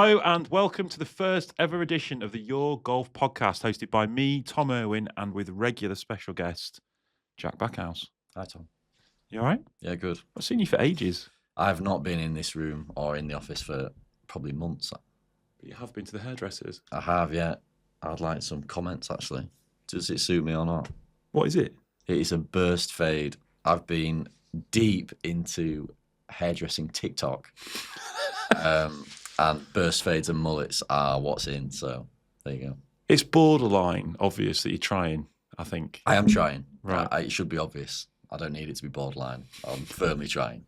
Hello and welcome to the first ever edition of the Your Golf podcast, hosted by me, Tom Irwin, and with regular special guest, Jack Backhouse. Hi, Tom. You all right? Yeah, good. I've seen you for ages. I've not been in this room or in the office for probably months. But you have been to the hairdressers. I have, yeah. I'd like some comments, actually. Does it suit me or not? What is it? It is a burst fade. I've been deep into hairdressing TikTok. And burst fades and mullets are what's in, so there you go. It's borderline obvious that you're trying, I think. I am trying. Right. It should be obvious. I don't need it to be borderline. I'm firmly trying.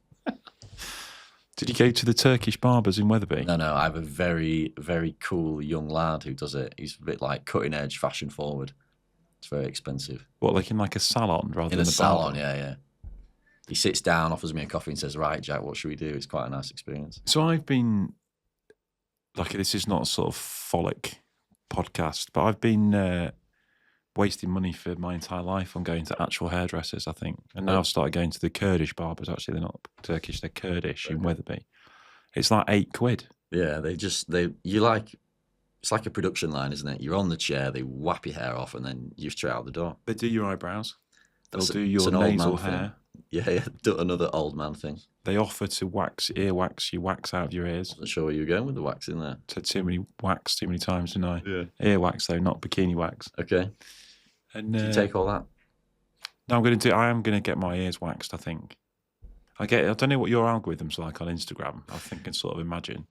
Did you go to the Turkish barbers in Wetherby? No. I have a very, very cool young lad who does it. He's a bit like cutting edge, fashion forward. It's very expensive. What, like in like a salon rather than In a salon, barber? yeah. He sits down, offers me a coffee and says, right, Jack, what should we do? It's quite a nice experience. So I've been, like, this is not a sort of frolic podcast, but I've been wasting money for my entire life on going to actual hairdressers, I think. And now I've started going to the Kurdish barbers. Actually, they're not Turkish, they're Kurdish in Wetherby. It's like £8. Yeah, it's like a production line, isn't it? You're on the chair, they whap your hair off, and then you're straight out the door. They do your eyebrows. They'll do It's your an old nasal man hair. thing. Yeah, another old man thing. They offer to earwax you wax out of your ears. Not sure where you're going with the wax in there. Said too many times, didn't I? Yeah. Earwax though, not bikini wax. Okay. And Do you take all that? No, I am gonna get my ears waxed, I think. I don't know what your algorithm's like on Instagram. I think I can sort of imagine.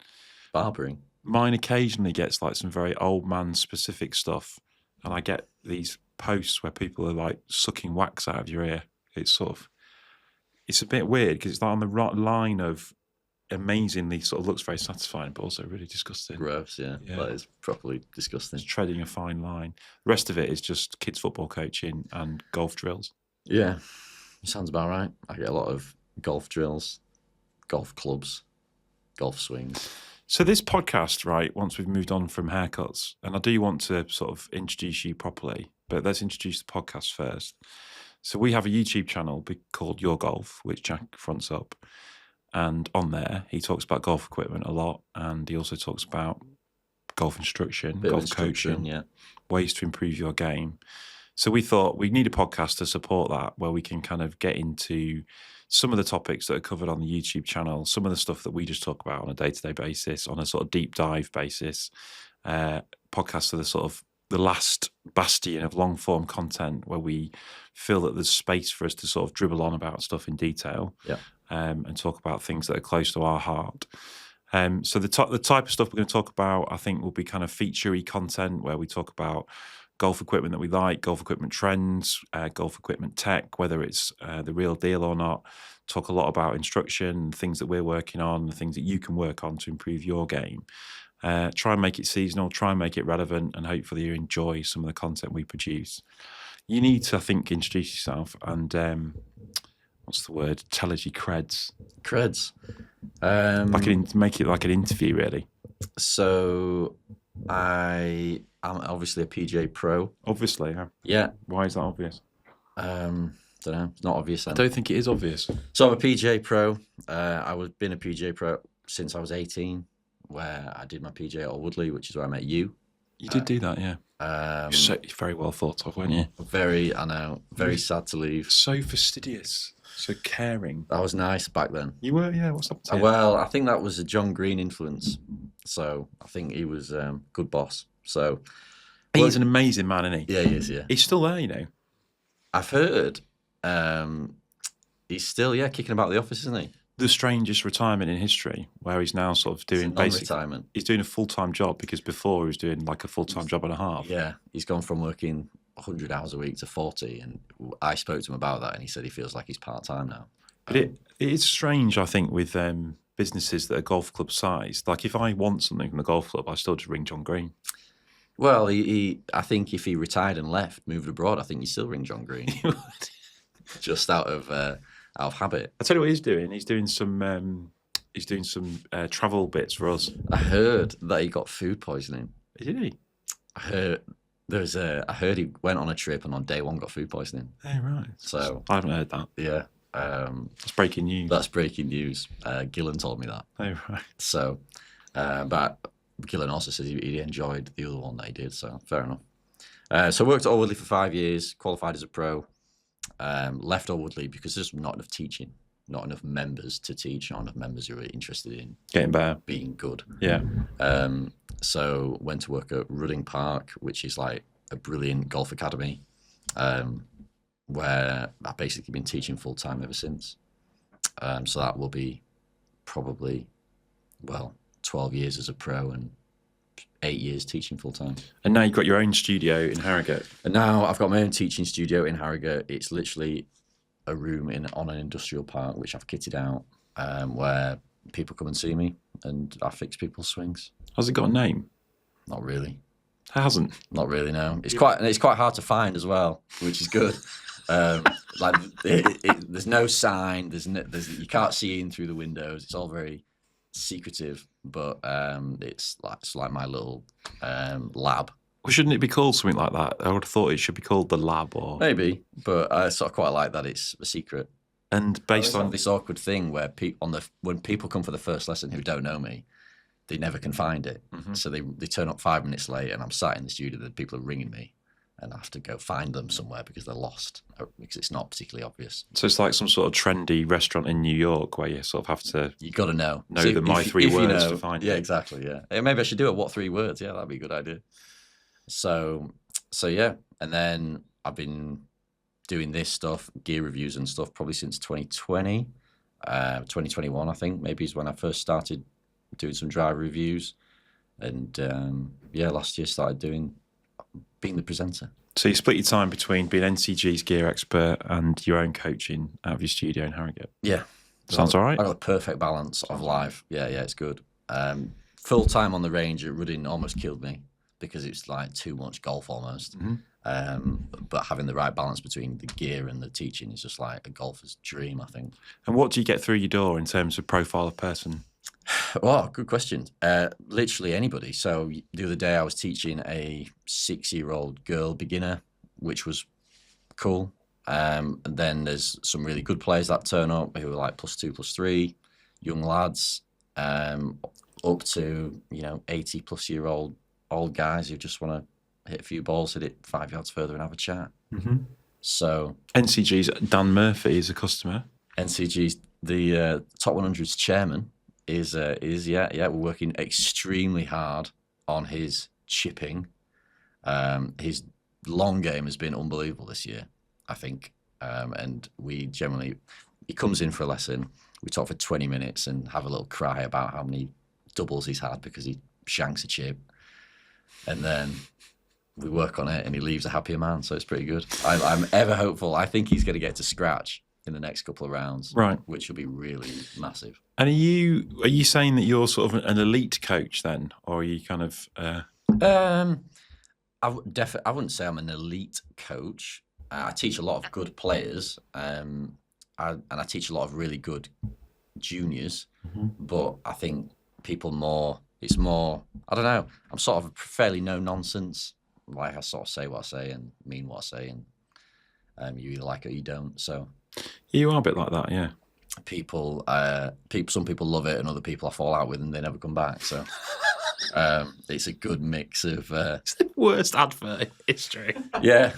Barbering. Mine occasionally gets like some very old man specific stuff, and I get these posts where people are like sucking wax out of your ear. It's a bit weird because it's like on the right line of amazingly sort of looks very satisfying, but also really disgusting. Gross, yeah. That is properly disgusting. It's treading a fine line. The rest of it is just kids football coaching and golf drills. Yeah, sounds about right. I get a lot of golf drills, golf clubs, golf swings. So this podcast, right, once we've moved on from haircuts, and I do want to sort of introduce you properly, but let's introduce the podcast first. So we have a YouTube channel called Your Golf, which Jack fronts up. And on there, he talks about golf equipment a lot. And he also talks about golf instruction, golf coaching, yeah, ways to improve your game. So we thought we need a podcast to support that, where we can kind of get into some of the topics that are covered on the YouTube channel, some of the stuff that we just talk about on a day-to-day basis, on a sort of deep dive basis. Podcasts are the sort of the last bastion of long form content where we feel that there's space for us to sort of dribble on about stuff in detail, and talk about things that are close to our heart. So the type of stuff we're going to talk about, I think, will be kind of feature-y content where we talk about golf equipment that we like, golf equipment trends, golf equipment tech, whether it's the real deal or not. Talk a lot about instruction, things that we're working on, the things that you can work on to improve your game. Try and make it seasonal, try and make it relevant, and hopefully you enjoy some of the content we produce. You need to, I think, introduce yourself and what's the word? Tell us your creds. Creds. Make it like an interview, really. So I am obviously a PGA pro. Obviously, yeah. Yeah. Why is that obvious? Don't know. It's not obvious then. I don't think it is obvious. So I'm a PGA pro. I've been a PGA pro since I was 18, where I did my PGA at Woodley, which is where I met you. You did do that, yeah. You're very well thought of, weren't you? Very sad to leave. So fastidious, so caring. That was nice back then. You were, yeah. What's up? Well, I think that was a John Green influence. So I think he was a good boss. So he's an amazing man, isn't he? Yeah, he is. Yeah, he's still there, you know. I've heard he's still kicking about the office, isn't he? The strangest retirement in history, where he's now sort of doing retirement. He's doing a full-time job, because before he was doing like a full-time job and a half. Yeah, he's gone from working 100 hours a week to 40, and I spoke to him about that, and he said he feels like he's part-time now. But it is strange, I think, with businesses that are golf club sized. Like if I want something from the golf club, I still just ring John Green. Well, I think if he retired and left, moved abroad, I think you still ring John Green. Just out of habit. I tell you what he's doing. He's doing some travel bits for us. I heard that he got food poisoning. Did he? I heard he went on a trip and on day one got food poisoning. Oh, right. So I haven't heard that. Yeah. That's breaking news. That's breaking news. Gillen told me that. Oh, right. So, but Gillen also says he enjoyed the other one that he did, so fair enough. So I worked at Alwoodley for 5 years, qualified as a pro, left Alwoodley because there's not enough teaching, not enough members to teach, not enough members who are interested in Getting better. being good. Yeah. So went to work at Rudding Park, which is like a brilliant golf academy, where I've basically been teaching full time ever since. So that will be probably, 12 years as a pro and 8 years teaching full time. And now you've got your own studio in Harrogate. And now I've got my own teaching studio in Harrogate. It's literally a room on an industrial park, which I've kitted out, where people come and see me, and I fix people's swings. Has it got a name? Not really. It hasn't. Not really. No. It's quite hard to find as well, which is good. There's no sign. You can't see in through the windows. It's all very secretive, but it's like my little lab. Well, shouldn't it be called something like that? I would have thought it should be called the lab, or Maybe, but I sort of quite like that it's a secret. And based on this awkward thing where when people come for the first lesson who don't know me, they never can find it. Mm-hmm. So they turn up 5 minutes late, and I'm sat in the studio. The people are ringing me, and I have to go find them somewhere because they're lost, because it's not particularly obvious. So it's like some sort of trendy restaurant in New York where you sort of have to. You got to know My 3 words to find it. Yeah, exactly. Yeah, maybe I should do it. What 3 words? Yeah, that'd be a good idea. So yeah, and then I've been doing this stuff, gear reviews and stuff, probably since 2020, 2021, I think, maybe is when I first started doing some driver reviews. And last year started being the presenter. So you split your time between being NCG's gear expert and your own coaching out of your studio in Harrogate. Yeah. Sounds all right. I got a perfect balance of life. Yeah, it's good. Full time on the range at Rudding almost killed me because it's like too much golf almost. Mm-hmm. But having the right balance between the gear and the teaching is just like a golfer's dream, I think. And what do you get through your door in terms of profile of person? Well, good question. Literally anybody. So the other day I was teaching a 6-year-old girl beginner, which was cool. And then there's some really good players that turn up who are like +2, +3, young lads, up to 80+ old guys who just want to hit a few balls, hit it 5 yards further, and have a chat. Mm-hmm. So NCG's Dan Murphy is a customer. NCG's the top 100's chairman. Is we're working extremely hard on his chipping. His long game has been unbelievable this year, I think. And he comes in for a lesson, we talk for 20 minutes and have a little cry about how many doubles he's had because he shanks a chip. And then we work on it and he leaves a happier man, so it's pretty good. I'm ever hopeful. I think he's going to get to scratch in the next couple of rounds, right? Which will be really massive. And are you saying that you're sort of an elite coach then, or are you kind of? I wouldn't say I'm an elite coach. I teach a lot of good players, and I teach a lot of really good juniors. Mm-hmm. But I think it's more. I don't know. I'm sort of fairly no nonsense. Like I sort of say what I say and mean what I say, and you either like it or you don't. So. You are a bit like that, yeah. Some people love it, and other people I fall out with, and they never come back. So it's a good mix of. It's the worst advert in history. Yeah,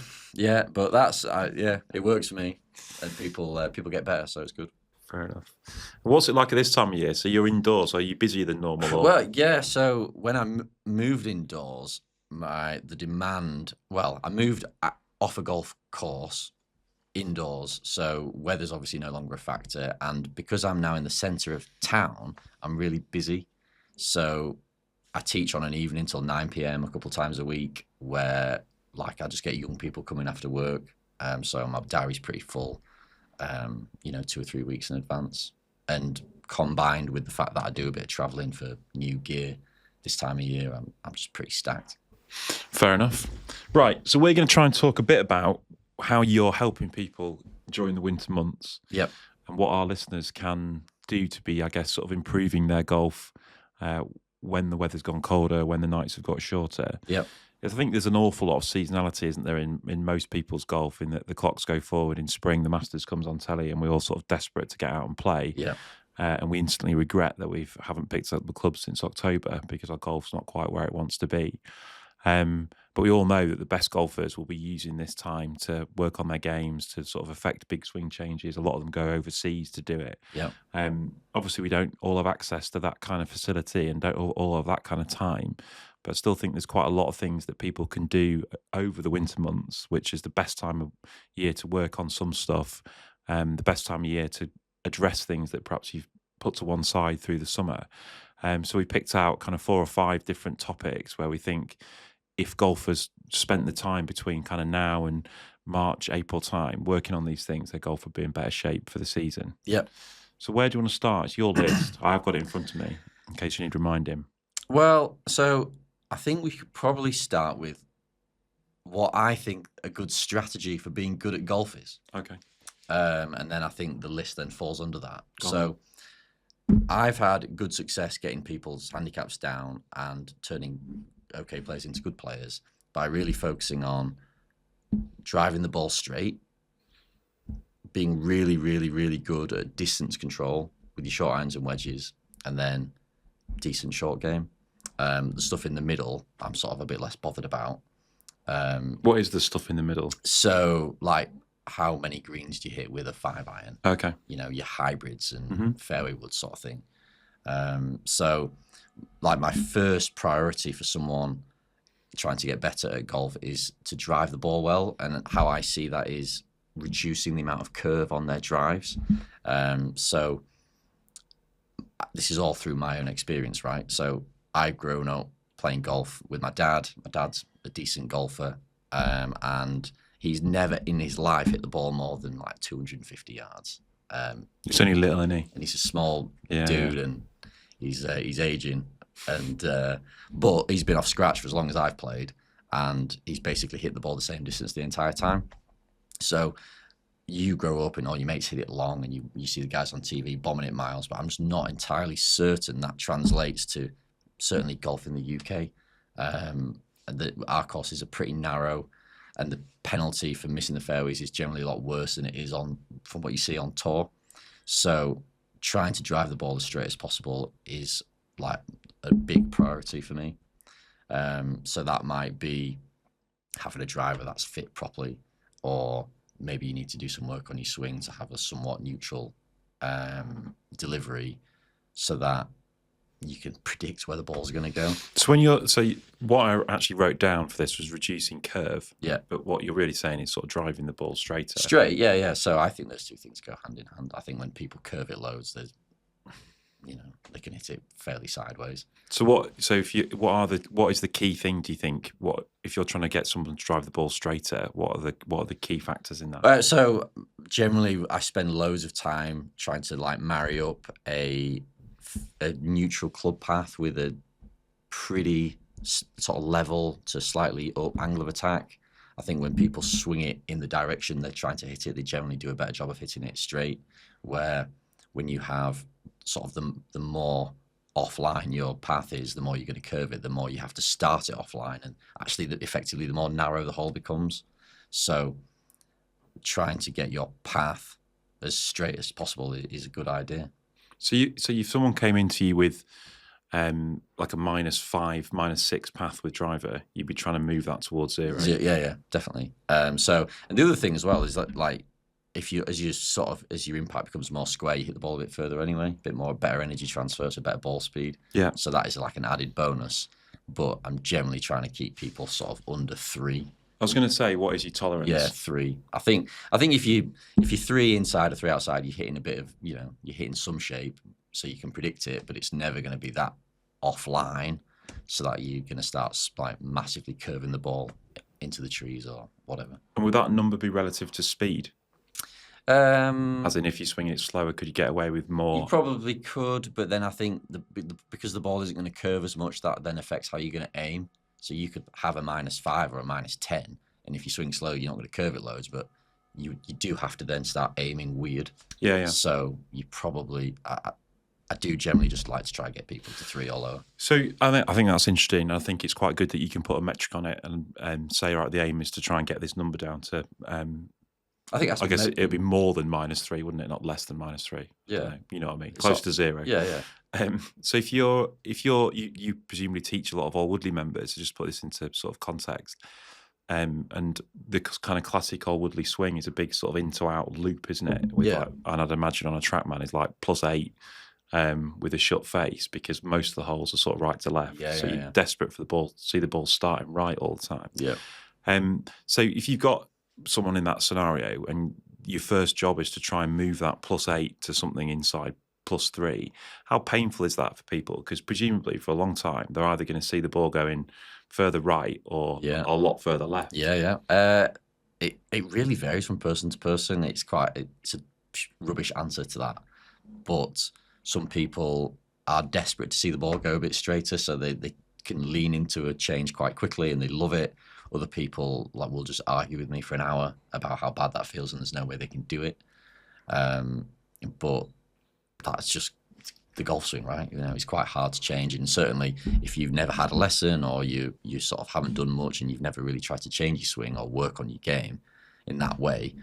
but that's it works for me, and people get better, so it's good. Fair enough. What's it like at this time of year? So you're indoors. Are you busier than normal? Or? Well, yeah. So when I moved indoors, the demand. Well, I moved off a golf course. Indoors, so weather's obviously no longer a factor, and because I'm now in the centre of town, I'm really busy. So I teach on an evening till 9 p.m. a couple of times a week, where I just get young people coming after work. So my diary's pretty full, 2 or 3 weeks in advance, and combined with the fact that I do a bit of travelling for new gear this time of year, I'm just pretty stacked. Fair enough. Right, so we're going to try and talk a bit about how you're helping people during the winter months. Yep. And what our listeners can do to be, I guess, sort of improving their golf when the weather's gone colder, when the nights have got shorter. Yep. I think there's an awful lot of seasonality, isn't there, in most people's golf, in that the clocks go forward in spring, the Masters comes on telly, and we're all sort of desperate to get out and play. Yeah. and we instantly regret that we haven't picked up the club since October because our golf's not quite where it wants to be. But we all know that the best golfers will be using this time to work on their games, to sort of affect big swing changes. A lot of them go overseas to do it. Yeah. Obviously, we don't all have access to that kind of facility and don't all have that kind of time. But I still think there's quite a lot of things that people can do over the winter months, which is the best time of year to work on some stuff, the best time of year to address things that perhaps you've put to one side through the summer. So we picked out kind of 4 or 5 different topics where we think if golfers spent the time between kind of now and March, April time working on these things, their golf would be in better shape for the season. Yep. So where do you want to start? It's your list. I've got it in front of me in case you need reminding. Well, so I think we could probably start with what I think a good strategy for being good at golf is. Okay. And then I think the list then falls under that. Go on. So I've had good success getting people's handicaps down and turning okay players into good players by really focusing on driving the ball straight, being really, really, really good at distance control with your short irons and wedges, and then decent short game. The stuff in the middle, I'm sort of a bit less bothered about. What is the stuff in the middle? So, like, how many greens do you hit with a 5-iron? Okay. You know, your hybrids and fairway wood sort of thing. So, like, my first priority for someone trying to get better at golf is to drive the ball well. And how I see that is reducing the amount of curve on their drives. So this is all through my own experience, right? So I've grown up playing golf with my dad. My dad's a decent golfer, and he's never in his life hit the ball more than like 250 yards. It's only little, isn't he? And he's a small Yeah, dude, yeah. and he's aging, and but he's been off scratch for as long as I've played, and he's basically hit the ball the same distance the entire time. So you grow up and all your mates hit it long, and you see the guys on TV bombing it miles, but I'm just not entirely certain that translates to certainly golf in the UK. And our courses are pretty narrow, and the penalty for missing the fairways is generally a lot worse than it is from what you see on tour. So trying to drive the ball as straight as possible is like a big priority for me. So that might be having a driver that's fit properly, or maybe you need to do some work on your swing to have a somewhat neutral delivery so that you can predict where the ball's going to go. So what I actually wrote down for this was reducing curve. Yeah. But what you're really saying is sort of driving the ball straighter. Straight, yeah. So I think those two things go hand in hand. I think when people curve it loads, they can hit it fairly sideways. So what is the key thing, do you think? What if you're trying to get someone to drive the ball straighter, what are the key factors in that? So generally I spend loads of time trying to like marry up a neutral club path with a pretty sort of level to slightly up angle of attack. I think when people swing it in the direction they're trying to hit it, they generally do a better job of hitting it straight, where when you have sort of the more offline your path is, the more you're going to curve it, the more you have to start it offline, and actually effectively the more narrow the hole becomes. So trying to get your path as straight as possible is a good idea. So if someone came into you with like a -5, -6 path with driver, you'd be trying to move that towards 0. Yeah, definitely. So, and the other thing as well is that, like, if you as your impact becomes more square, you hit the ball a bit further anyway, better energy transfer, so better ball speed. Yeah. So that is like an added bonus. But I'm generally trying to keep people sort of under 3. I was going to say, what is your tolerance? Yeah, 3. I think if you're 3 inside or 3 outside, you're hitting a bit of, you're hitting some shape, so you can predict it, but it's never going to be that offline, so that you're going to start like massively curving the ball into the trees or whatever. And would that number be relative to speed? As in, if you're swinging it slower, could you get away with more? You probably could, but then I think because the ball isn't going to curve as much, that then affects how you're going to aim. So you could have a -5 or a -10, and if you swing slow, you're not going to curve it loads, but you do have to then start aiming weird. Yeah. So you probably, I do generally just like to try and get people to 3 or lower. So I think that's interesting. I think it's quite good that you can put a metric on it and say, right, the aim is to try and get this number down to I think that's I guess mo- it'd be more than -3, wouldn't it? Not less than -3. Yeah. Dunno, you know what I mean? Close to 0. Yeah. So if you presumably teach a lot of Old Woodley members, to just put this into sort of context, and the kind of classic Old Woodley swing is a big sort of into-out loop, isn't it? With Yeah. like, and I'd imagine on a TrackMan is like +8 with a shut face, because most of the holes are sort of right to left. Yeah, so yeah, you're yeah. desperate for the ball, see the ball starting right all the time. Yeah. So if you've got someone in that scenario and your first job is to try and move that +8 to something inside +3, how painful is that for people? Because presumably for a long time, they're either going to see the ball going further right or Yeah. a lot further left. Yeah. It really varies from person to person. It's a rubbish answer to that. But some people are desperate to see the ball go a bit straighter, so they can lean into a change quite quickly and they love it. Other people will just argue with me for an hour about how bad that feels and there's no way they can do it. But that's just the golf swing, right? It's quite hard to change, and certainly if you've never had a lesson or you sort of haven't done much and you've never really tried to change your swing or work on your game in that way,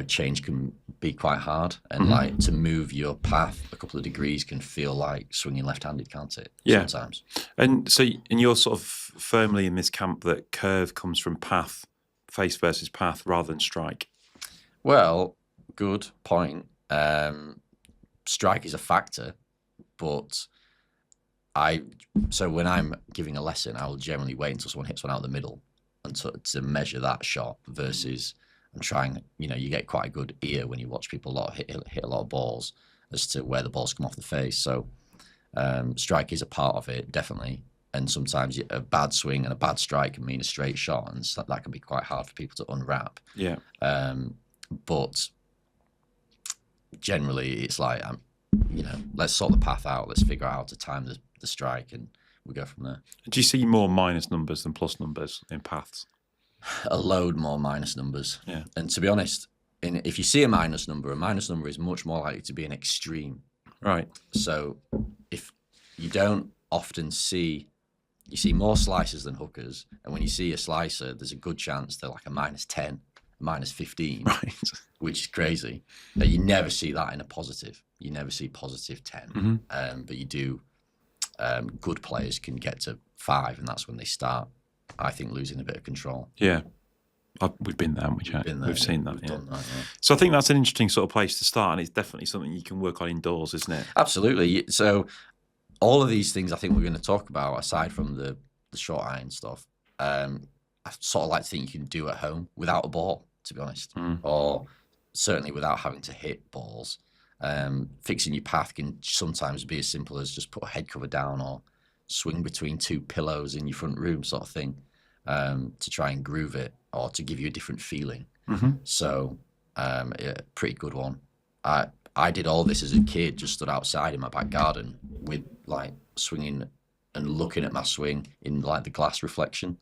change can be quite hard, and like to move your path a couple of degrees can feel like swinging left-handed, can't it? Yeah. Sometimes. And so, and you're sort of firmly in this camp that curve comes from path, face versus path, rather than strike. Well, good point. Strike is a factor, but so when I'm giving a lesson, I will generally wait until someone hits one out the middle and to measure that shot versus I'm trying, you get quite a good ear when you watch people hit a lot of balls as to where the balls come off the face. So strike is a part of it, definitely. And sometimes a bad swing and a bad strike can mean a straight shot, and so that can be quite hard for people to unwrap. Yeah. But generally, it's like, let's sort the path out. Let's figure out how to time the strike, and we go from there. Do you see more minus numbers than plus numbers in paths? A load more minus numbers. Yeah. And to be honest, if you see a minus number is much more likely to be an extreme. Right. So if you don't often see, you see more slicers than hookers, and when you see a slicer, there's a good chance they're like a -10, a -15, Right. which is crazy. But you never see that in a positive. You never see +10. But you do. Good players can get to 5, and that's when they start, I think, losing a bit of control. Yeah. We've been there, haven't we, Jack? We've seen that. We've done that, yeah. So I think that's an interesting sort of place to start, and it's definitely something you can work on indoors, isn't it? Absolutely. So all of these things I think we're going to talk about, aside from the short iron stuff, I sort of like to think you can do at home without a ball, to be honest, or certainly without having to hit balls. Fixing your path can sometimes be as simple as just put a head cover down or swing between 2 pillows in your front room, sort of thing, to try and groove it or to give you a different feeling. So yeah, pretty good one. I did all this as a kid, just stood outside in my back garden with like swinging and looking at my swing in like the glass reflection.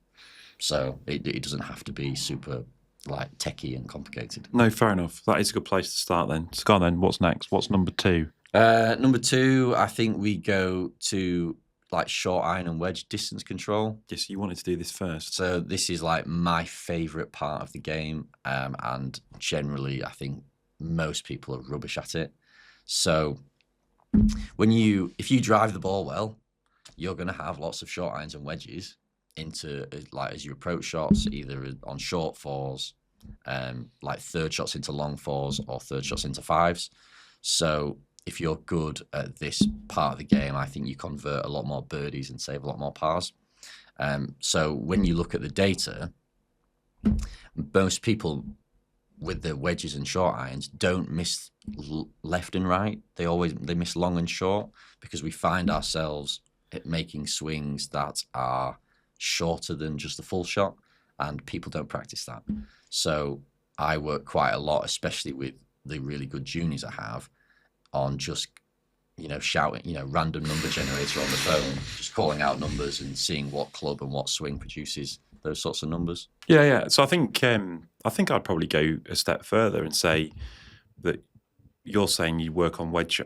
So it doesn't have to be super like techie and complicated. No, fair enough. That is a good place to start then. So go on then, what's next? What's number 2? Number 2, I think we go to like short iron and wedge distance control. Yes, you wanted to do this first. So this is like my favorite part of the game, and generally I think most people are rubbish at it. So if you drive the ball well, you're going to have lots of short irons and wedges into like as you approach shots, either on short fours, like third shots into long fours or third shots into 5s. So if you're good at this part of the game, I think you convert a lot more birdies and save a lot more pars. So when you look at the data, most people with the wedges and short irons don't miss left and right. They miss long and short, because we find ourselves making swings that are shorter than just the full shot, and people don't practice that. So I work quite a lot, especially with the really good juniors I have, on just shouting, random number generator on the phone, just calling out numbers and seeing what club and what swing produces those sorts of numbers. Yeah. So I think I'd probably go a step further and say that you're saying you work on wedge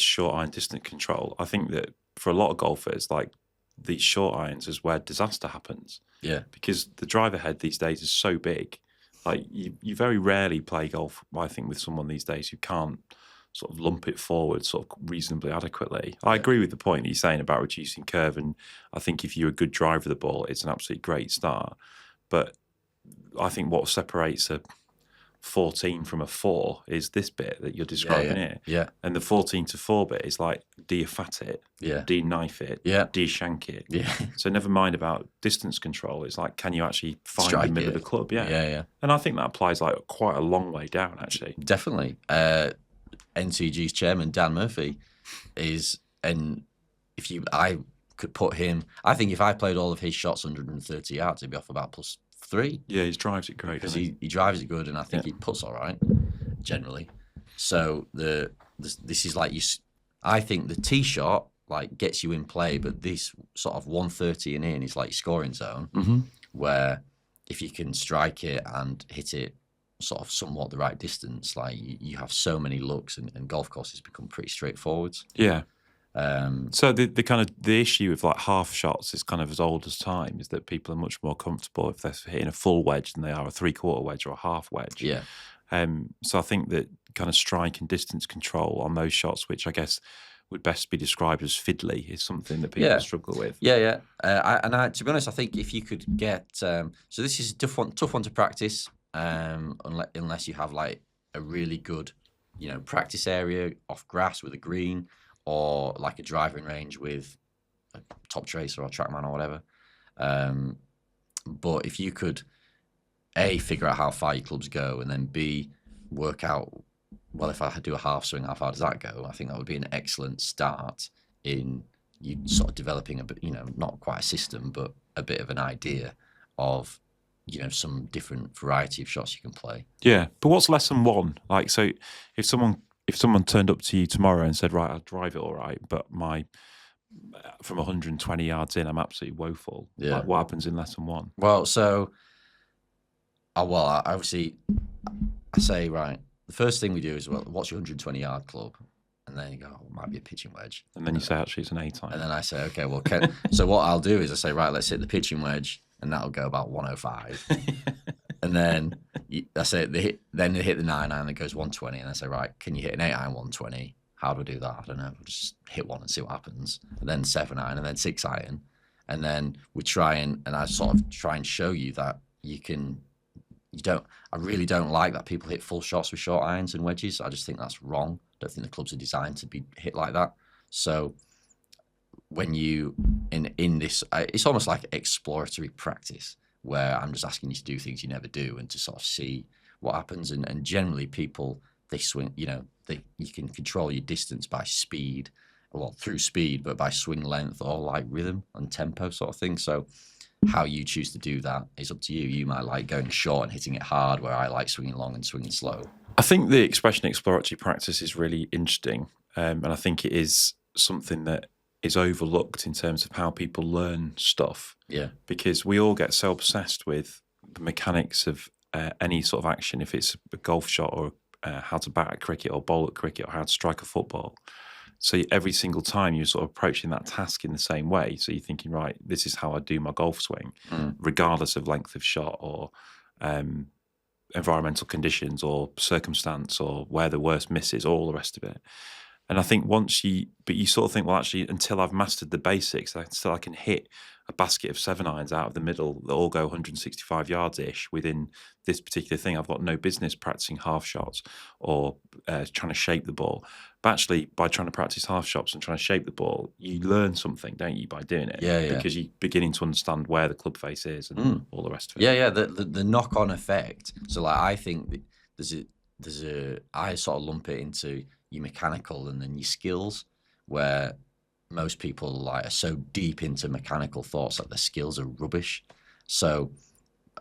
short iron distance control. I think that for a lot of golfers, like these short irons is where disaster happens. Yeah. Because the driver head these days is so big Like you very rarely play golf, I think, with someone these days who can't sort of lump it forward sort of reasonably adequately. I Yeah. agree with the point that you're saying about reducing curve, and I think if you're a good driver of the ball, it's an absolutely great start. But I think what separates a 14 from a 4 is this bit that you're describing yeah, here. yeah, And the 14 to 4 bit is like, do you fat it? yeah, Do you knife it? yeah, Do you shank it? yeah. So never mind about distance control. It's like, can you actually find Strike the middle of it. the club? Yeah. Yeah. And I think that applies like quite a long way down, actually. Definitely. NCG's chairman, Dan Murphy, is, and I could put him, I think if I played all of his shots 130 yards, he'd be off about +3. Yeah, he drives it great. Because Doesn't he drives it good, and I think Yeah. he puts all right, generally. So this is like I think the tee shot like gets you in play, but this sort of 130 and in is like your scoring zone, Mm-hmm. where if you can strike it and hit it sort of somewhat the right distance, like you have so many looks, and golf courses become pretty straightforward. Yeah. Um, So the kind of the issue with like half shots is kind of as old as time, is that people are much more comfortable if they're hitting a full wedge than they are a 3/4 wedge or a half wedge. yeah, So I think that kind of strike and distance control on those shots, which I guess would best be described as fiddly, is something that people Yeah. struggle with. yeah. To be honest, I think if you could get so this is a tough one to practice, unless you have like a really good, practice area off grass with a green, or like a driving range with a top tracer or trackman or whatever. But if you could A, figure out how far your clubs go, and then B, work out, well, if I do a half swing, how far does that go? I think that would be an excellent start in you sort of developing a bit, not quite a system, but a bit of an idea of, some different variety of shots you can play. Yeah, but what's lesson one? Like, so if someone turned up to you tomorrow and said, right, I'll drive it all right, but from 120 yards in, I'm absolutely woeful. Yeah. Like, what happens in lesson one? Well, so, obviously, I say, right, the first thing we do is, well, what's your 120-yard club? And then you go, it might be a pitching wedge. And then you say, actually, it's an A-type. And then I say, okay, well, so what I'll do is I say, right, let's hit the pitching wedge, and that'll go about 105. And then I say, then they hit the 9-iron that goes 120, and I say, right, can you hit an 8-iron 120? How do I do that? I don't know. Just hit one and see what happens. And then 7-iron, and then 6-iron. And then we try and I sort of try and show you that I really don't like that people hit full shots with short irons and wedges. I just think that's wrong. I don't think the clubs are designed to be hit like that. So when you, in this, it's almost like exploratory practice, where I'm just asking you to do things you never do and to sort of see what happens. And generally people, they swing, you can control your distance by speed, well, through speed, but by swing length or like rhythm and tempo sort of thing. So how you choose to do that is up to you. You might like going short and hitting it hard, where I like swinging long and swinging slow. I think the expression exploratory practice is really interesting. And I think it is something that is overlooked in terms of how people learn stuff. Yeah. Because we all get so obsessed with the mechanics of any sort of action, if it's a golf shot or how to bat at cricket or bowl at cricket or how to strike a football. So every single time you're sort of approaching that task in the same way. So you're thinking, right, this is how I do my golf swing, regardless of length of shot or environmental conditions or circumstance or where the worst miss is, all the rest of it. And I think but you sort of think, well, actually, until I've mastered the basics, I can hit a basket of 7-irons out of the middle that all go 165 yards-ish within this particular thing. I've got no business practicing half shots or trying to shape the ball. But actually, by trying to practice half shots and trying to shape the ball, you learn something, don't you, by doing it? Yeah. Because you're beginning to understand where the club face is and all the rest of it. Yeah. The knock-on effect. So, like, I think I sort of lump it into your mechanical and then your skills, where most people like are so deep into mechanical thoughts that their skills are rubbish. So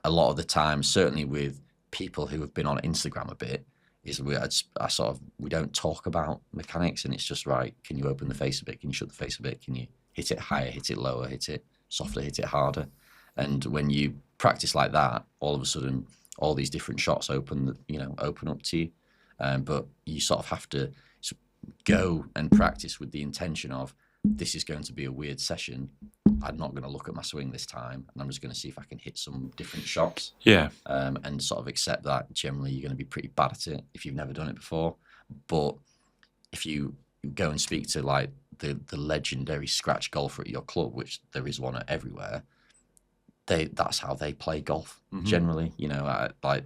a lot of the time, certainly with people who have been on Instagram a bit, is we don't talk about mechanics, and it's just, right, can you open the face a bit? Can you shut the face a bit? Can you hit it higher, hit it lower, hit it softer, hit it harder? And when you practice like that, all of a sudden, all these different shots open up to you. But you sort of have to go and practice with the intention of, this is going to be a weird session. I'm not going to look at my swing this time, and I'm just going to see if I can hit some different shots. Yeah. And sort of accept that generally you're going to be pretty bad at it if you've never done it before. But if you go and speak to like the legendary scratch golfer at your club, which there is one at everywhere, that's how they play golf generally. You know, like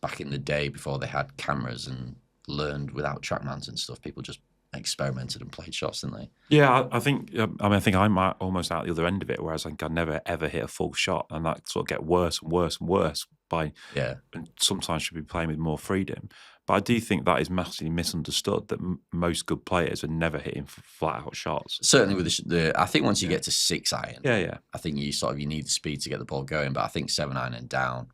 back in the day before they had cameras and learned without TrackMans and stuff, people just experimented and played shots, didn't they? Yeah, I think. I think I'm almost out the other end of it, whereas I think I never ever hit a full shot, and that sort of get worse and worse and worse and sometimes should be playing with more freedom. But I do think that is massively misunderstood. That most good players are never hitting flat out shots. Certainly with I think once you get to 6 iron, yeah, I think you need the speed to get the ball going. But I think 7 iron and down,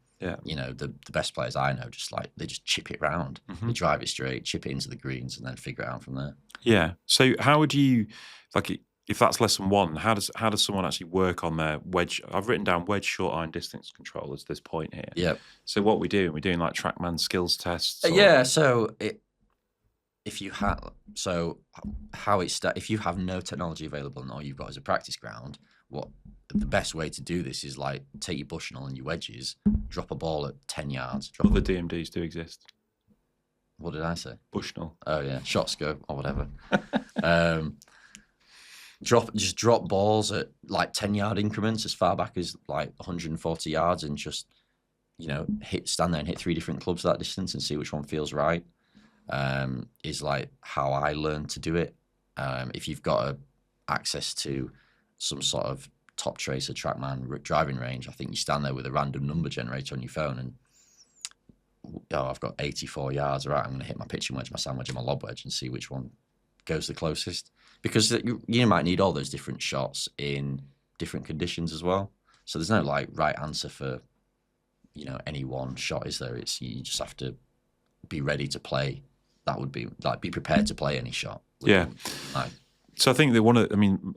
you know, the best players I know they just chip it round, they drive it straight, chip it into the greens, and then figure it out from there. Yeah. So how would you, like, if that's lesson one, how does someone actually work on their wedge? I've written down wedge short iron distance control as this point here. Yeah. So what we're doing like TrackMan skills tests. Yeah. So if you have if you have no technology available and all you've got is a practice ground, the best way to do this is like take your Bushnell and your wedges, drop a ball at 10 yards. Other DMDs do exist. What did I say? Bushnell. Oh yeah, shot scope or whatever. Just drop balls at like 10-yard increments as far back as like 140 yards, and just, you know, stand there and hit 3 different clubs that distance and see which one feels right. Is like how I learned to do it. If you've got access to some sort of top tracer TrackMan driving range, I think you stand there with a random number generator on your phone and, I've got 84 yards. Right, I'm going to hit my pitching wedge, my sand wedge, and my lob wedge, and see which one goes the closest. Because you might need all those different shots in different conditions as well. So there's no like right answer for, you know, any one shot, is there? You just have to be ready to play. That would be like, be prepared to play any shot. Yeah. So I think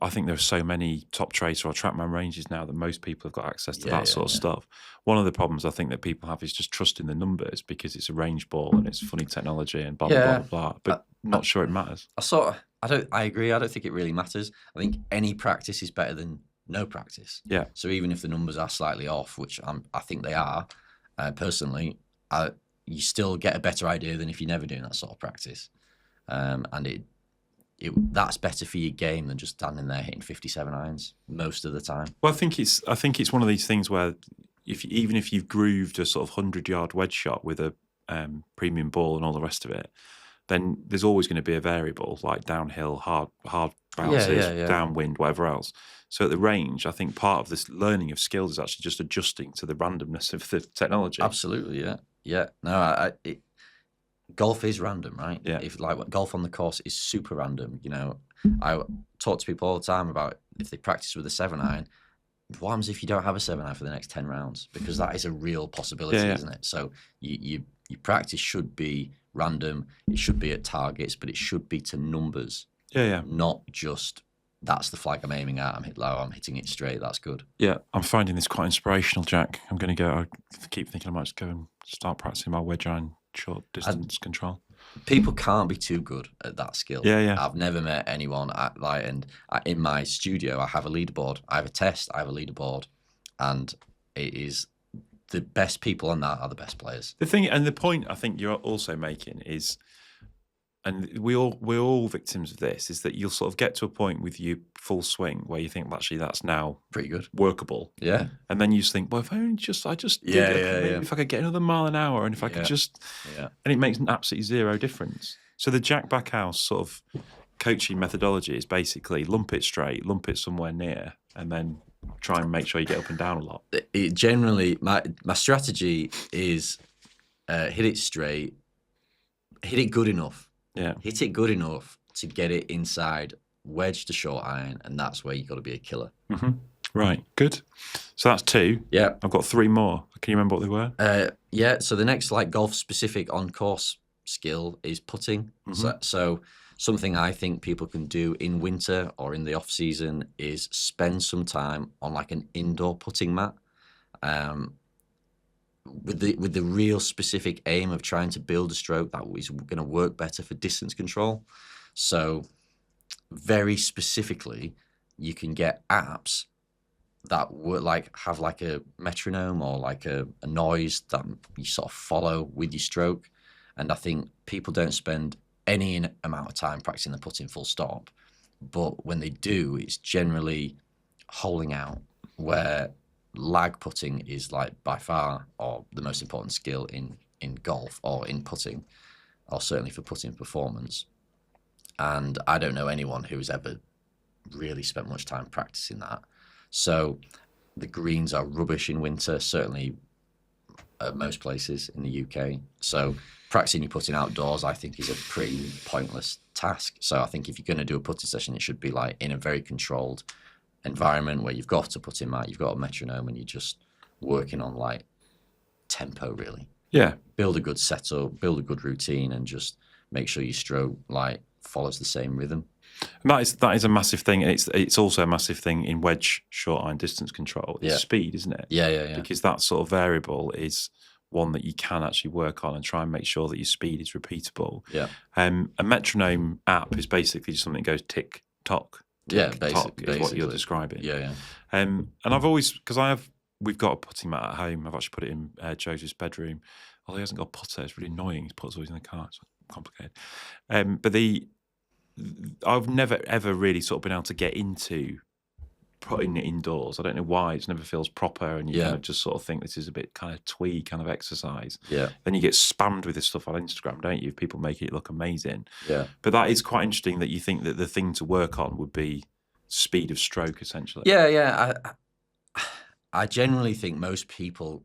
I think there are so many top tracer or TrackMan ranges now that most people have got access to that sort of stuff. One of the problems I think that people have is just trusting the numbers because it's a range ball and it's funny technology and blah, blah, blah, blah. But not sure it matters. I agree. I don't think it really matters. I think any practice is better than no practice. Yeah. So even if the numbers are slightly off, which I think they are, personally, you still get a better idea than if you're never doing that sort of practice. And that's better for your game than just standing there hitting 57 irons most of the time. Well, I think it's one of these things where even if you've grooved a sort of 100-yard wedge shot with a premium ball and all the rest of it, then there's always going to be a variable like downhill, hard bounces, downwind, whatever else. So at the range, I think part of this learning of skills is actually just adjusting to the randomness of the technology. Absolutely, yeah. No, golf is random, right? Yeah. If like golf on the course is super random, you know, I talk to people all the time about if they practice with a 7 iron, what happens if you don't have a 7 iron for the next 10 rounds? Because that is a real possibility, isn't it? So your practice should be random. It should be at targets, but it should be to numbers. Yeah. Not just that's the flag I'm aiming at. I'm hit low. I'm hitting it straight. That's good. Yeah, I'm finding this quite inspirational, Jack. I'm going to go. I keep thinking I might just go and start practicing my wedge iron short distance control. People can't be too good at that skill. Yeah. I've never met anyone in my studio. I have a leaderboard. I have a test. I have a leaderboard, and it is the best people on that are the best players. The thing and the point I think you're also making is, and we're all victims of this, is that you'll sort of get to a point with your full swing where you think, well, actually, that's now pretty good, workable. Yeah. And then you just think, well, if if I could get another mile an hour, and if I could just, and it makes absolutely zero difference. So the Jack Backhouse sort of coaching methodology is basically lump it straight, lump it somewhere near, and then try and make sure you get up and down a lot. It generally, my strategy is hit it straight, hit it good enough. Yeah. Hit it good enough to get it inside wedge to short iron, and that's where you got to be a killer. Mm-hmm. Right, good. So that's 2. Yeah. I've got 3 more. Can you remember what they were? Yeah, so the next like golf-specific on-course skill is putting. Mm-hmm. So something I think people can do in winter or in the off-season is spend some time on like an indoor putting mat. With the real specific aim of trying to build a stroke that is going to work better for distance control. So very specifically, you can get apps that would have like a metronome or like a noise that you sort of follow with your stroke. And I think people don't spend any amount of time practicing the putting full stop, but when they do, it's generally holing out, where lag putting is like by far or the most important skill in golf or in putting, or certainly for putting performance. And I don't know anyone who's ever really spent much time practicing that. So the greens are rubbish in winter, certainly at most places in the UK. So practicing your putting outdoors, I think, is a pretty pointless task. So I think if you're going to do a putting session, it should be like in a very controlled environment where you've got a putting mat, you've got a metronome, and you're just working on like tempo, really. Yeah. Build a good setup, build a good routine, and just make sure your stroke like follows the same rhythm. And that is a massive thing. It's also a massive thing in wedge short iron distance control. It's speed, isn't it? Yeah. Because that sort of variable is one that you can actually work on and try and make sure that your speed is repeatable. Yeah. A metronome app is basically just something that goes tick tock. Tick, tock is what you're describing. Yeah. And I've always, because we've got a putting mat at home. I've actually put it in Joseph's bedroom. Although he hasn't got a putter, it's really annoying. His putter's always in the car. It's complicated. But I've never ever really sort of been able to get into putting it indoors. I don't know why. It never feels proper, and you kind of just sort of think this is a bit kind of twee kind of exercise. Yeah. Then you get spammed with this stuff on Instagram, don't you? People making it look amazing. Yeah. But that is quite interesting that you think that the thing to work on would be speed of stroke, essentially. Yeah. I generally think most people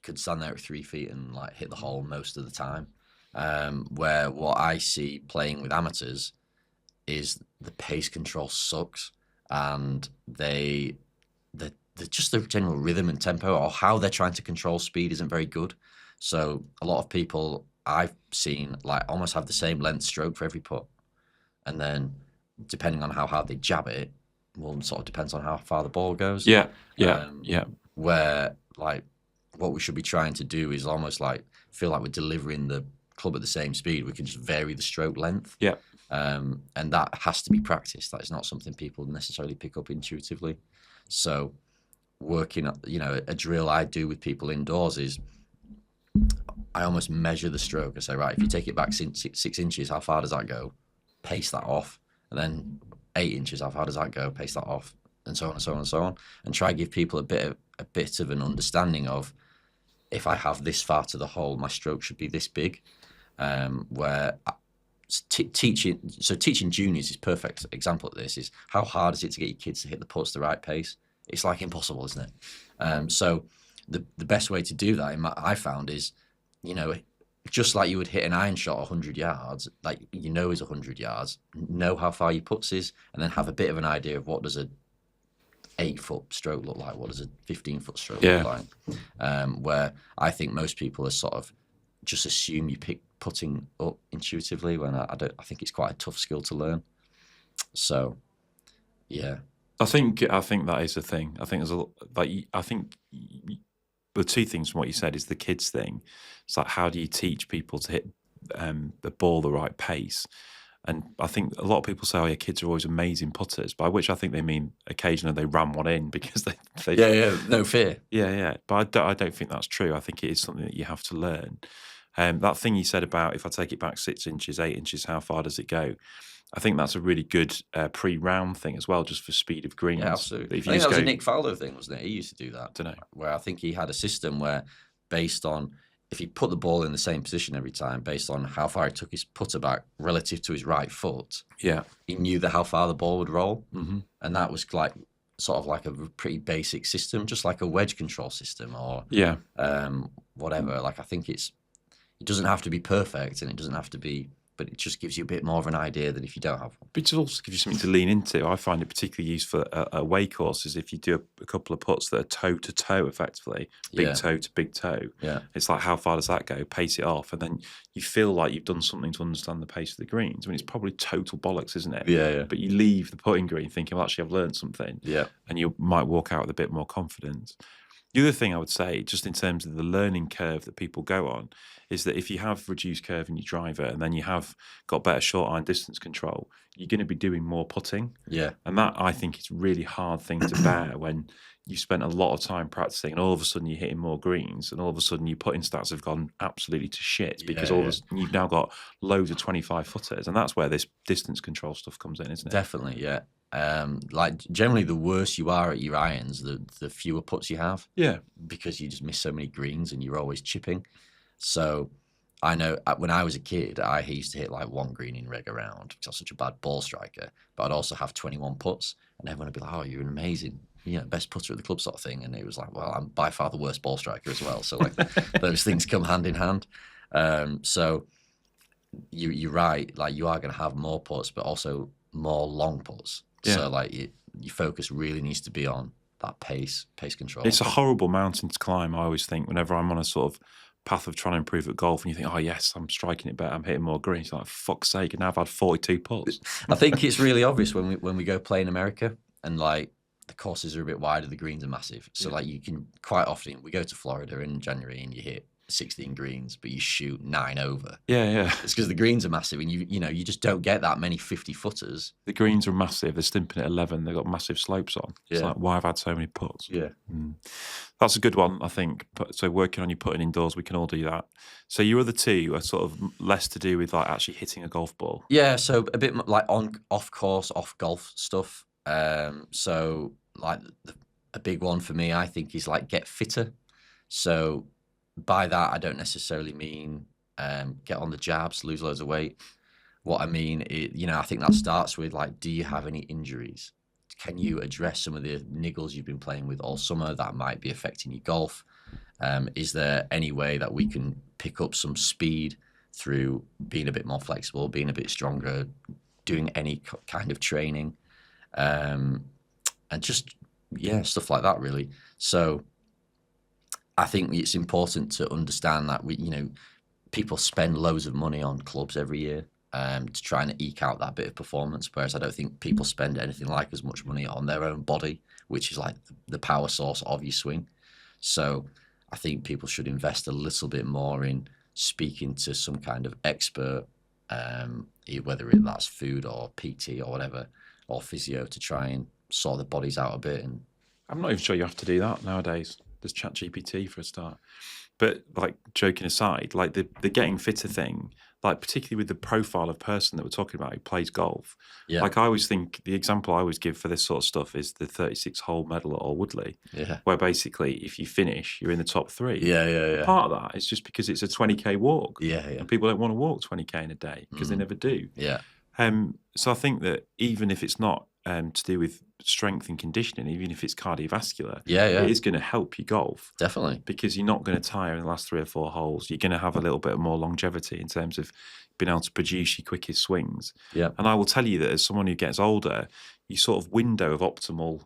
could stand there at 3 feet and like hit the hole most of the time. Where what I see playing with amateurs is the pace control sucks, and the just the general rhythm and tempo, or how they're trying to control speed, isn't very good. So a lot of people I've seen like almost have the same length stroke for every putt, and then depending on how hard they jab it, well, sort of depends on how far the ball goes. Yeah. Where like what we should be trying to do is almost like feel like we're delivering the club at the same speed. We can just vary the stroke length. Yeah. And that has to be practiced. That is not something people necessarily pick up intuitively. So working, a drill I do with people indoors is I almost measure the stroke. I say, right, if you take it back 6 inches, how far does that go? Pace that off. And then 8 inches, how far does that go? Pace that off. And so on and so on and so on. And try to give people a bit of an understanding of, if I have this far to the hole, my stroke should be this big. Where teaching juniors is perfect example of this. Is how hard is it to get your kids to hit the putts the right pace? It's like impossible, isn't it? So the best way to do that, I found, is, just like you would hit an iron shot 100 yards, like is 100 yards, know how far your putts is, and then have a bit of an idea of what does a 8-foot stroke look like, what does a 15-foot stroke look like. Where I think most people are sort of just assume you pick putting up intuitively, when I think it's quite a tough skill to learn. So, yeah. I think that is the thing. I think the two things from what you said is the kids thing. It's like, how do you teach people to hit the ball the right pace? And I think a lot of people say, oh yeah, kids are always amazing putters, by which I think they mean occasionally they ram one in because they no fear. Yeah. But I don't think that's true. I think it is something that you have to learn. That thing you said about, if I take it back 6 inches, 8 inches, how far does it go? I think that's a really good pre-round thing as well, just for speed of greens. Yeah, absolutely. I think that was a Nick Faldo thing, wasn't it? He used to do that. I don't know. Where I think he had a system where, based on if he put the ball in the same position every time, based on how far he took his putter back relative to his right foot, he knew how far the ball would roll. Mm-hmm. And that was like sort of like a pretty basic system, just like a wedge control system or whatever. Like, I think it doesn't have to be perfect, and it doesn't have to be, but it just gives you a bit more of an idea than if you don't have one. But it also gives you something to lean into. I find it particularly useful at away courses if you do a couple of putts that are toe to toe, effectively, big toe to big toe. Yeah. It's like, how far does that go? Pace it off, and then you feel like you've done something to understand the pace of the greens. I mean, it's probably total bollocks, isn't it? Yeah. But you learve the putting green thinking, well, actually, I've learned something. Yeah. And you might walk out with a bit more confidence. The other thing I would say, just in terms of the learning curve that people go on, is that if you have reduced curve in your driver and then you have got better short iron distance control, you're going to be doing more putting. Yeah. And that, I think, is a really hard thing to bear when you spent a lot of time practicing and all of a sudden you're hitting more greens and all of a sudden your putting stats have gone absolutely to shit because all of a sudden you've now got loads of 25 footers. And that's where this distance control stuff comes in, isn't it? Definitely, yeah. Like generally, the worse you are at your irons, the fewer putts you have. Yeah. Because you just miss so many greens and you're always chipping. So I know when I was a kid, I used to hit like 1 green in reg around because I was such a bad ball striker. But I'd also have 21 putts, and everyone would be like, "Oh, you're an amazing, best putter at the club," sort of thing. And it was like, well, I'm by far the worst ball striker as well. So like those things come hand in hand. So you're right. Like you are going to have more putts, but also more long putts. Yeah. So like your focus really needs to be on that pace control. It's a horrible mountain to climb, I always think, whenever I'm on a sort of path of trying to improve at golf and you think, oh, yes, I'm striking it better, I'm hitting more greens. You're like, fuck's sake, and now I've had 42 putts. I think it's really obvious when we go play in America and like the courses are a bit wider, the greens are massive. So like you can quite often, we go to Florida in January and you hit 16 greens, but you shoot 9 over. Yeah. It's because the greens are massive and you just don't get that many 50 footers. The greens are massive. They're stimping at 11. They've got massive slopes on. It's like, why have I had so many putts? Yeah. That's a good one, I think. So working on your putting indoors, we can all do that. So your other two are sort of less to do with like actually hitting a golf ball. Yeah, so a bit like off course, off golf stuff. So like a big one for me, I think, is like get fitter. So by that, I don't necessarily mean get on the jabs, lose loads of weight. What I mean is, I think that starts with like, do you have any injuries? Can you address some of the niggles you've been playing with all summer that might be affecting your golf? Is there any way that we can pick up some speed through being a bit more flexible, being a bit stronger, doing any kind of training? And just, stuff like that, really. So I think it's important to understand that people spend loads of money on clubs every year to try and eke out that bit of performance, whereas I don't think people spend anything like as much money on their own body, which is like the power source of your swing. So I think people should invest a little bit more in speaking to some kind of expert, whether that's food or PT or whatever, or physio, to try and sort the bodies out a bit. And I'm not even sure you have to do that nowadays. There's ChatGPT for a start. But like, joking aside, like the getting fitter thing, like particularly with the profile of person that we're talking about who plays golf, like I always think the example I always give for this sort of stuff is the 36-hole medal at Woodley, where basically if you finish, you're in the top 3. Yeah. Part of that is just because it's a 20k walk. Yeah. And people don't want to walk 20k in a day because they never do. Yeah. So I think that even if it's not to do with strength and conditioning, even if it's cardiovascular, it is going to help you golf. Definitely. Because you're not going to tire in the last 3 or 4 holes. You're going to have a little bit more longevity in terms of being able to produce your quickest swings. Yeah. And I will tell you that as someone who gets older, your sort of window of optimal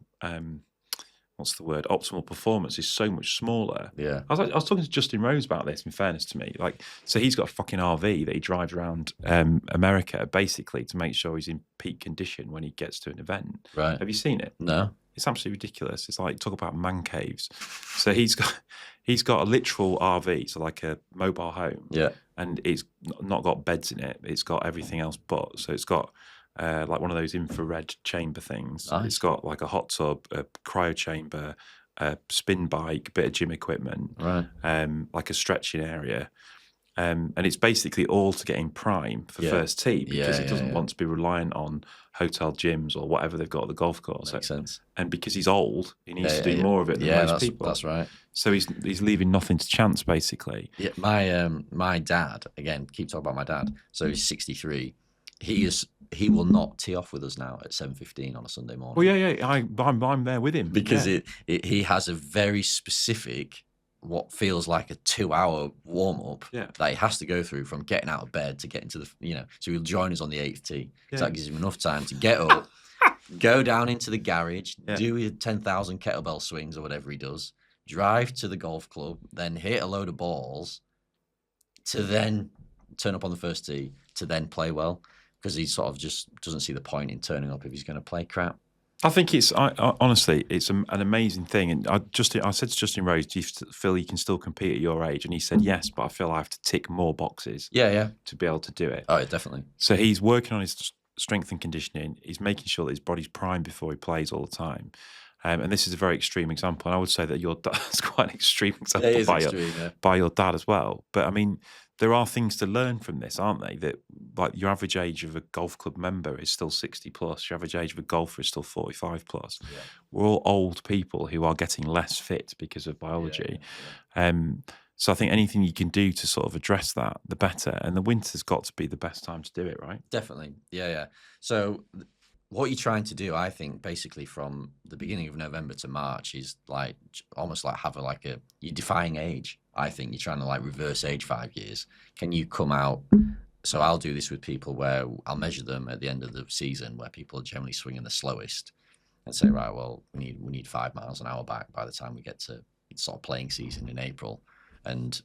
optimal performance is so much smaller. Yeah. I was talking to Justin Rose about this, in fairness to me. Like, so he's got a fucking RV that he drives around America basically to make sure he's in peak condition when he gets to an event. Right. Have you seen it? No. It's absolutely ridiculous. It's like, talk about man caves. So he's got a literal RV, so like a mobile home. Yeah. And it's not got beds in it. It's got everything else but. So it's got like one of those infrared chamber things. Nice. It's got like a hot tub, a cryo chamber, a spin bike, bit of gym equipment, right? Like a stretching area. And it's basically all to get in prime for first tee because he doesn't want to be reliant on hotel gyms or whatever they've got at the golf course. Makes sense. And because he's old, he needs to do more of it than most people. That's right. So he's leaving nothing to chance, basically. Yeah, my dad, again, keep talking about my dad. So he's 63. He will not tee off with us now at 7:15 on a Sunday morning. Well, I'm there with him because he has a very specific, what feels like a 2-hour warm up that he has to go through from getting out of bed to getting to the So he'll join us on the 8th tee. So that gives him enough time to get up, go down into the garage, do his 10,000 kettlebell swings or whatever he does, drive to the golf club, then hit a load of balls, to then turn up on the first tee, to then play well. Because he sort of just doesn't see the point in turning up if he's going to play crap. I think it's honestly, it's an amazing thing. And I said to Justin Rose, "Do you feel you can still compete at your age?" And he said, "Yes, but I feel I have to tick more boxes Yeah. to be able to do it." Oh, yeah, definitely. So he's working on his strength and conditioning. He's making sure that his body's primed before he plays all the time. And this is a very extreme example. And I would say that your dad's quite an extreme Yeah, example it is extreme, yeah. by your dad as well. But I mean, there are things to learn from this, aren't they? That like your average age of a golf club member is still 60 plus. Your average age of a golfer is still 45 plus. Yeah. We're all old people who are getting less fit because of biology. So I think anything you can do to sort of address that, the better. And the winter's got to be the best time to do it, right? Definitely. Yeah. So what you're trying to do, I think, basically from the beginning of November to March is like almost like have you're defying age. I think you're trying to like reverse age 5 years. Can you come out? So I'll do this with people where I'll measure them at the end of the season where people are generally swinging the slowest and say, right, well, we need 5 miles an hour back by the time we get to sort of playing season in April. And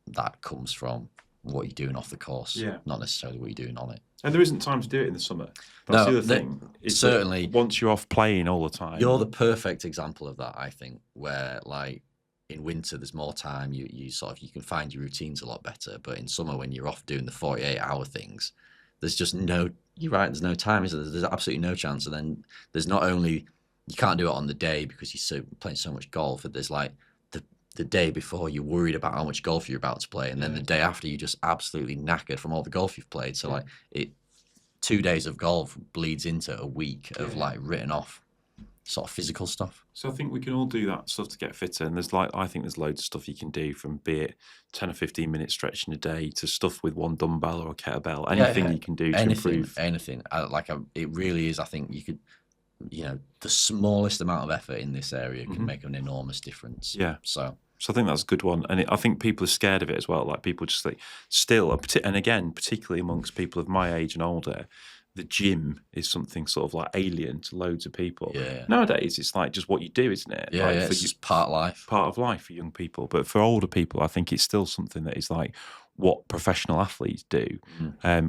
that comes from what you're doing off the course, not necessarily what you're doing on it. And there isn't time to do it in the summer. That's the other thing. Certainly. Once you're off playing all the time. You're the perfect example of that, I think, where like in winter there's more time. You can find your routines a lot better. But in summer when you're off doing the 48-hour things, there's just you're right, there's no time, is there? There's absolutely no chance. And then there's not only, you can't do it on the day because you're playing so much golf, but there's like the day before you're worried about how much golf you're about to play, and then the day after you're just absolutely knackered from all the golf you've played. So like 2 days of golf bleeds into a week of like written off sort of physical stuff. So I think we can all do that stuff to get fitter, and I think there's loads of stuff you can do, from be it 10 or 15 minutes stretching a day to stuff with one dumbbell or a kettlebell. Anything you can do to improve. Anything. It really is. I think you could, the smallest amount of effort in this area can make an enormous difference. Yeah. So I think that's a good one. And I think people are scared of it as well. Like people just like and again, particularly amongst people of my age and older, the gym is something sort of like alien to loads of people. Yeah. Nowadays, it's like just what you do, isn't it? Yeah, like it's just part of life. Part of life for young people. But for older people, I think it's still something that is like what professional athletes do.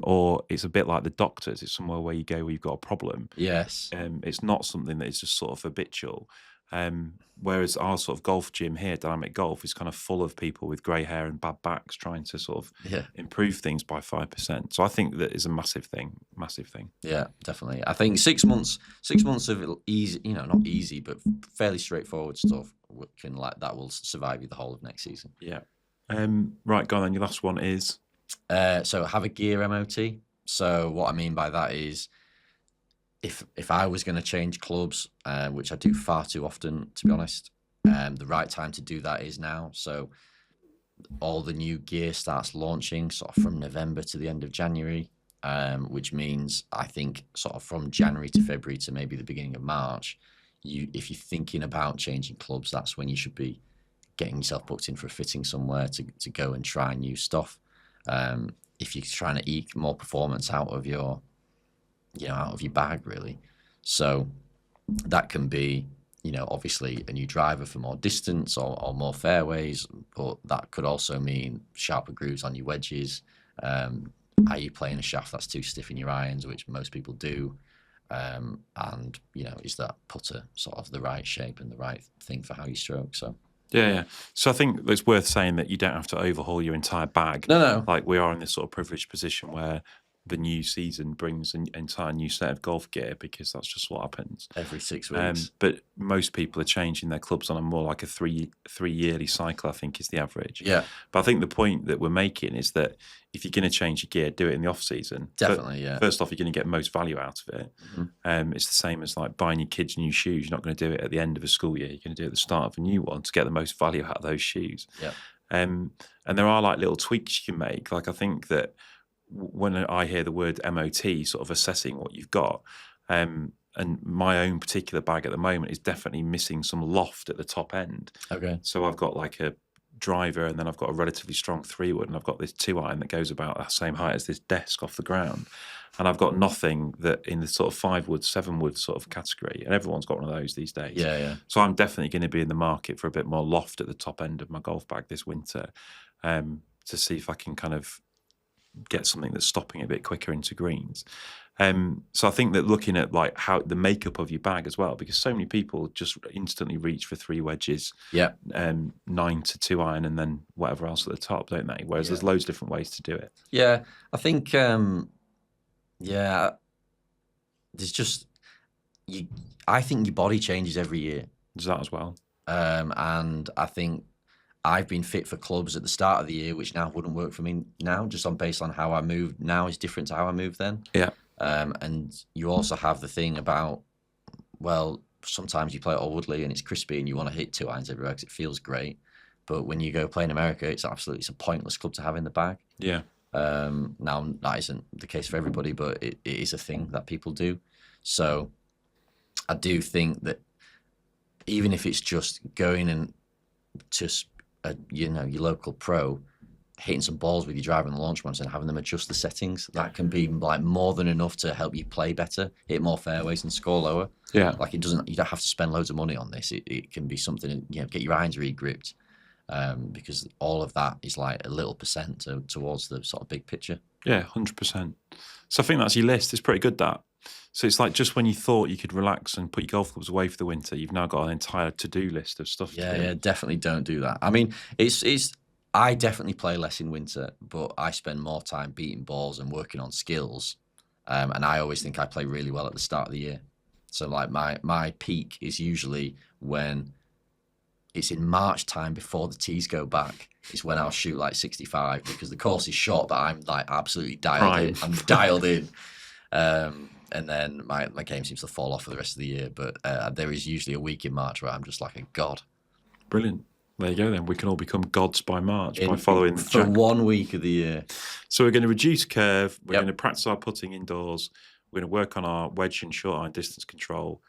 Or it's a bit like the doctors. It's somewhere where you go where you've got a problem. Yes. It's not something that is just sort of habitual. Whereas our sort of golf gym here, Dynamic Golf, is kind of full of people with grey hair and bad backs trying to sort of improve things by 5%. So I think that is a massive thing. Yeah, definitely. I think 6 months of easy, not easy, but fairly straightforward stuff that will survive you the whole of next season. Yeah. Right, go on then. Your last one is? So have a gear MOT. So what I mean by that is, if I was going to change clubs, which I do far too often, to be honest, the right time to do that is now. So all the new gear starts launching sort of from November to the end of January, which means I think sort of from January to February to maybe the beginning of March, if you're thinking about changing clubs, that's when you should be getting yourself booked in for a fitting somewhere to go and try new stuff. If you're trying to eke more performance out of your bag, really. So that can be, obviously a new driver for more distance or more fairways, but that could also mean sharper grooves on your wedges. Are you playing a shaft that's too stiff in your irons, which most people do? And, is that putter sort of the right shape and the right thing for how you stroke? So. Yeah. So I think it's worth saying that you don't have to overhaul your entire bag. No. Like we are in this sort of privileged position where the new season brings an entire new set of golf gear, because that's just what happens every 6 weeks. But most people are changing their clubs on a more like a three yearly cycle, I think, is the average. Yeah. But I think the point that we're making is that if you're going to change your gear, do it in the off season. Definitely, yeah. First off, you're going to get most value out of it. It's the same as like buying your kids new shoes. You're not going to do it at the end of a school year. You're going to do it at the start of a new one to get the most value out of those shoes. Yeah. And there are like little tweaks you can make. Like I think that when I hear the word MOT, sort of assessing what you've got, and my own particular bag at the moment is definitely missing some loft at the top end. Okay. So I've got like a driver, and then I've got a relatively strong 3-wood, and I've got this 2-iron that goes about the same height as this desk off the ground. And I've got nothing that in the sort of 5-wood, 7-wood sort of category. And everyone's got one of those these days. Yeah. So I'm definitely going to be in the market for a bit more loft at the top end of my golf bag this winter, to see if I can kind of get something that's stopping a bit quicker into greens. So I think that looking at like how the makeup of your bag as well, because so many people just instantly reach for 3 wedges, Yeah. 9 to 2 iron, and then whatever else at the top, don't they? Whereas there's loads of different ways to do it. Yeah. I think, there's just, I think your body changes every year. Does that as well? And I think I've been fit for clubs at the start of the year, which now wouldn't work for me now, just based on how I move now is different to how I moved then. Yeah. And you also have the thing about, well, sometimes you play at Old Woodley and it's crispy and you want to hit 2 irons everywhere because it feels great. But when you go play in America, it's a pointless club to have in the bag. Yeah. Now, that isn't the case for everybody, but it is a thing that people do. So I do think that even if it's just going and just, your local pro, hitting some balls with your driver and the launch monitor and having them adjust the settings, that can be like more than enough to help you play better, hit more fairways and score lower. Yeah. Like you don't have to spend loads of money on this. It can be something, get your irons re-gripped, because all of that is like a little percent towards the sort of big picture. Yeah, 100%. So I think that's your list. It's pretty good, that. So it's like just when you thought you could relax and put your golf clubs away for the winter, you've now got an entire to-do list of stuff to do. Yeah, definitely don't do that. I mean, I definitely play less in winter, but I spend more time beating balls and working on skills. And I always think I play really well at the start of the year. So like my peak is usually when it's in March time before the tees go back. It's when I'll shoot like 65 because the course is short, but I'm like absolutely dialed in. I'm dialed in. And then my game seems to fall off for the rest of the year. But there is usually a week in March where I'm just like a god. Brilliant. There you go then. We can all become gods by March by following for 1 week of the year. So we're going to reduce curve. We're going to practice our putting indoors. We're going to work on our wedge and short iron distance control.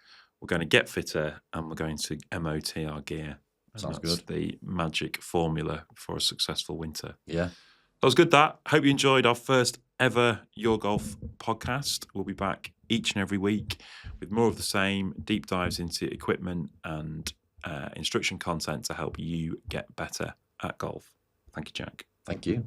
We're going to get fitter, and we're going to MOT our gear. And Sounds that's good. The magic formula for a successful winter. Yeah. That was good, that. Hope you enjoyed our first ever Your Golf podcast. We'll be back each and every week with more of the same, deep dives into equipment and instruction content to help you get better at golf. Thank you, Jack. Thank you.